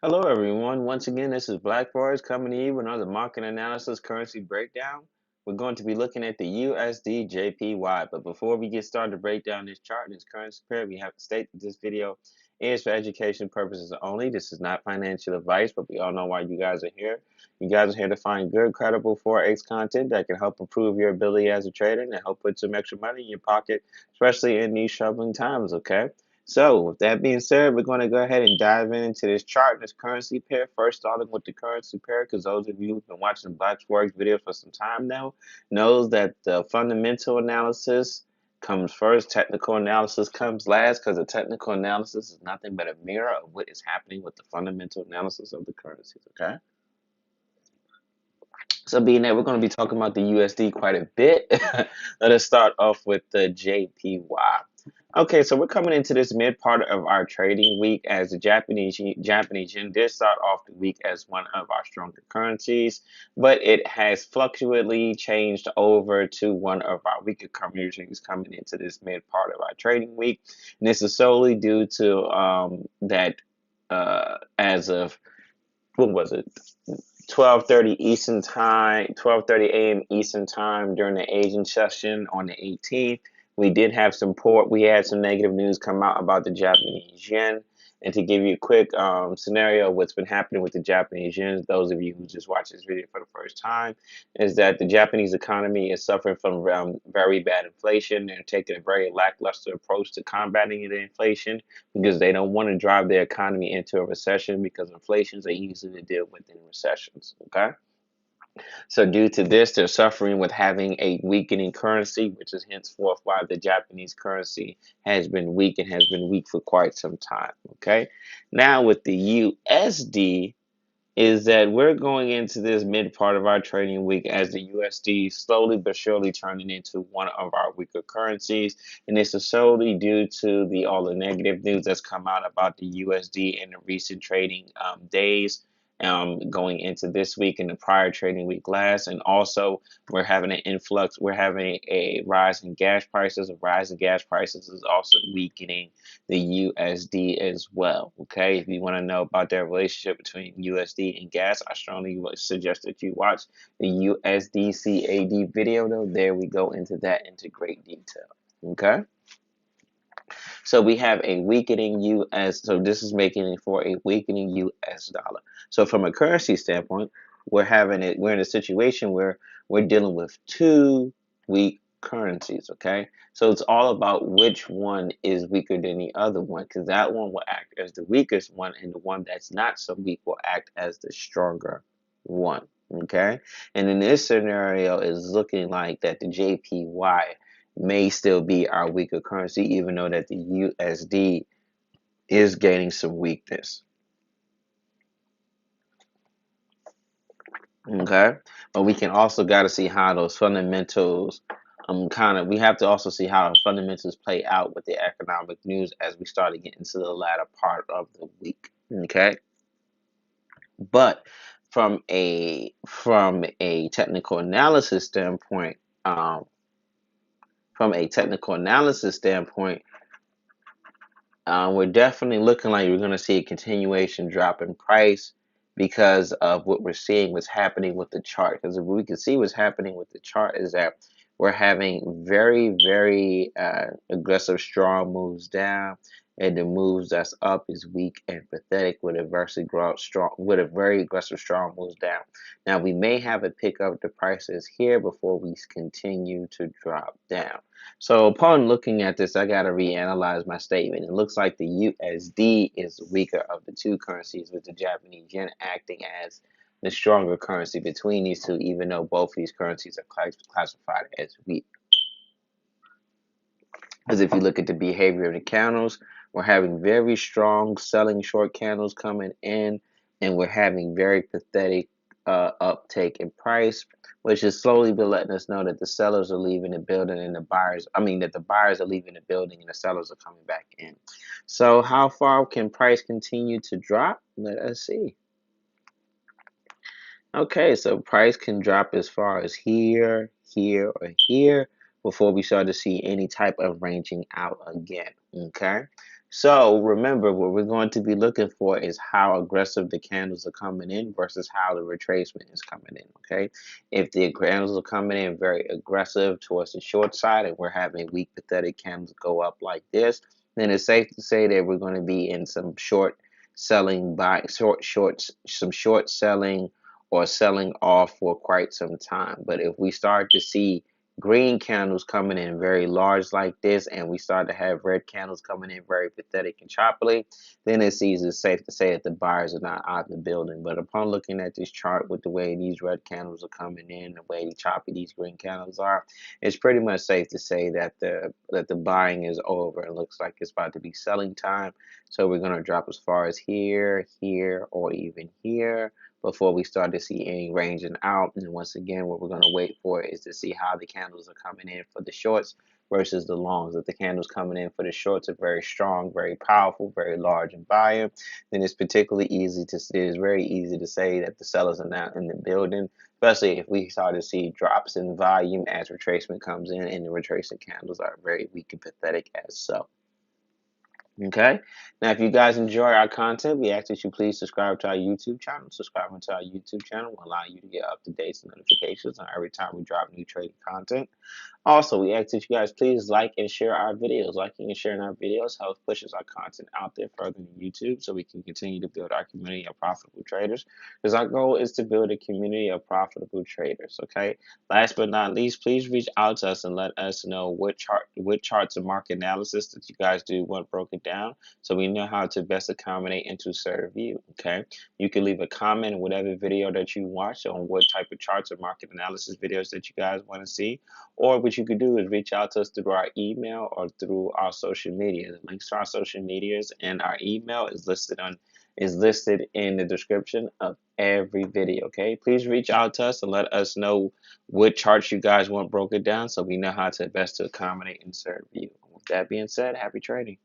Hello, everyone. Once again, this is Blackforexgroup coming to you with another market analysis currency breakdown. We're going to be looking at the USDJPY. But before we get started to break down this chart and this currency pair, we have to state that this video is for education purposes only. This is not financial advice, but we all know why you guys are here. You guys are here to find good, credible Forex content that can help improve your ability as a trader and help put some extra money in your pocket, especially in these troubling times, okay? So, with that being said, we're going to go ahead and dive into this chart, this currency pair. First, starting with the currency pair, because those of you who've been watching Black Forex videos for some time now knows that the fundamental analysis comes first, technical analysis comes last, because the technical analysis is nothing but a mirror of what is happening with the fundamental analysis of the currencies. Okay. So, being that we're going to be talking about the USD quite a bit, let us start off with the JPY. Okay, so we're coming into this mid part of our trading week as the Japanese yen did start off the week as one of our stronger currencies, but it has fluctuatingly changed over to one of our weaker currencies coming into this mid part of our trading week. And this is solely due to that as of what was it? 12:30 Eastern time, 12:30 a.m. Eastern time during the Asian session on the 18th. We did have some we had some negative news come out about the Japanese yen. And to give you a quick scenario of what's been happening with the Japanese yen, those of you who just watched this video for the first time, is that the Japanese economy is suffering from very bad inflation. They're taking a very lackluster approach to combating the inflation because they don't want to drive their economy into a recession because inflations are easy to deal with in recessions. Okay. So due to this, they're suffering with having a weakening currency, which is henceforth why the Japanese currency has been weak and has been weak for quite some time. Okay. Now with the USD, is that we're going into this mid part of our trading week as the USD slowly but surely turning into one of our weaker currencies, and this is solely due to all the negative news that's come out about the USD in the recent trading days. Going into this week and the prior trading week last, and also we're having an influx. We're having a rise in gas prices. A rise in gas prices is also weakening the USD as well. Okay, if you want to know about that relationship between USD and gas, I strongly suggest that you watch the USD CAD video. Though there we go into that into great detail. Okay. So we have a weakening US. So this is making it for a weakening US dollar. So from a currency standpoint, we're having it. We're in a situation where we're dealing with two weak currencies. Okay, so it's all about which one is weaker than the other one, because that one will act as the weakest one, and the one that's not so weak will act as the stronger one. Okay, and in this scenario, is looking like that the JPY may still be our weaker currency, even though that the USD is gaining some weakness. Okay, but we can also got to see how those fundamentals we have to also see how the fundamentals play out with the economic news as we start to get into the latter part of the week. Okay, but from a technical analysis standpoint, from a technical analysis standpoint, we're definitely looking like we're going to see a continuation drop in price because of what we're seeing, what's happening with the chart. Because if we can see what's happening with the chart is that we're having very, very aggressive, strong moves down, and the moves that's up is weak and pathetic with a very aggressive, strong moves down. Now we may have a pickup the prices here before we continue to drop down. So upon looking at this, I got to reanalyze my statement. It looks like the USD is the weaker of the two currencies, with the Japanese yen acting as the stronger currency between these two, even though both these currencies are classified as weak. Because if you look at the behavior of the candles, we're having very strong selling short candles coming in, and we're having very pathetic uptake in price, which is slowly been letting us know that the sellers are leaving the building and that the buyers are leaving the building and the sellers are coming back in. So how far can price continue to drop? Let us see. Okay, so price can drop as far as here, here, or here before we start to see any type of ranging out again. Okay, So remember, what we're going to be looking for is how aggressive the candles are coming in versus how the retracement is coming in. Okay, if the candles are coming in very aggressive towards the short side, and we're having weak pathetic candles go up like this, then it's safe to say that we're going to be in some short selling, some short selling or selling off for quite some time. But if we start to see green candles coming in very large like this, and we start to have red candles coming in very pathetic and choppily, then it's easy, safe to say that the buyers are not out in the building. But upon looking at this chart with the way these red candles are coming in, the way choppy these green candles are, it's pretty much safe to say that the buying is over. It looks like it's about to be selling time. So we're going to drop as far as here, here, or even here before we start to see any ranging out. And once again, what we're going to wait for is to see how the candles are coming in for the shorts versus the longs. If the candles coming in for the shorts are very strong, very powerful, very large and buying, then it's particularly easy to see. It's very easy to say that the sellers are not in the building, especially if we start to see drops in volume as retracement comes in, and the retracement candles are very weak and pathetic as so. Okay. Now, if you guys enjoy our content, we ask that you please subscribe to our YouTube channel. Subscribing to our YouTube channel will allow you to get up-to-date notifications on every time we drop new trading content. Also, we ask that you guys please like and share our videos. Liking and sharing our videos helps pushes our content out there further than YouTube, so we can continue to build our community of profitable traders. Because our goal is to build a community of profitable traders. Okay. Last but not least, please reach out to us and let us know what charts and market analysis that you guys do want broken down, so we know how to best accommodate and to serve you. Okay. You can leave a comment in whatever video that you watch on what type of charts or market analysis videos that you guys want to see. Or what you could do is reach out to us through our email or through our social media. The links to our social medias and our email is listed in the description of every video. Okay, please reach out to us and let us know what charts you guys want broken down, so we know how to best to accommodate and serve you. With that being said, happy trading.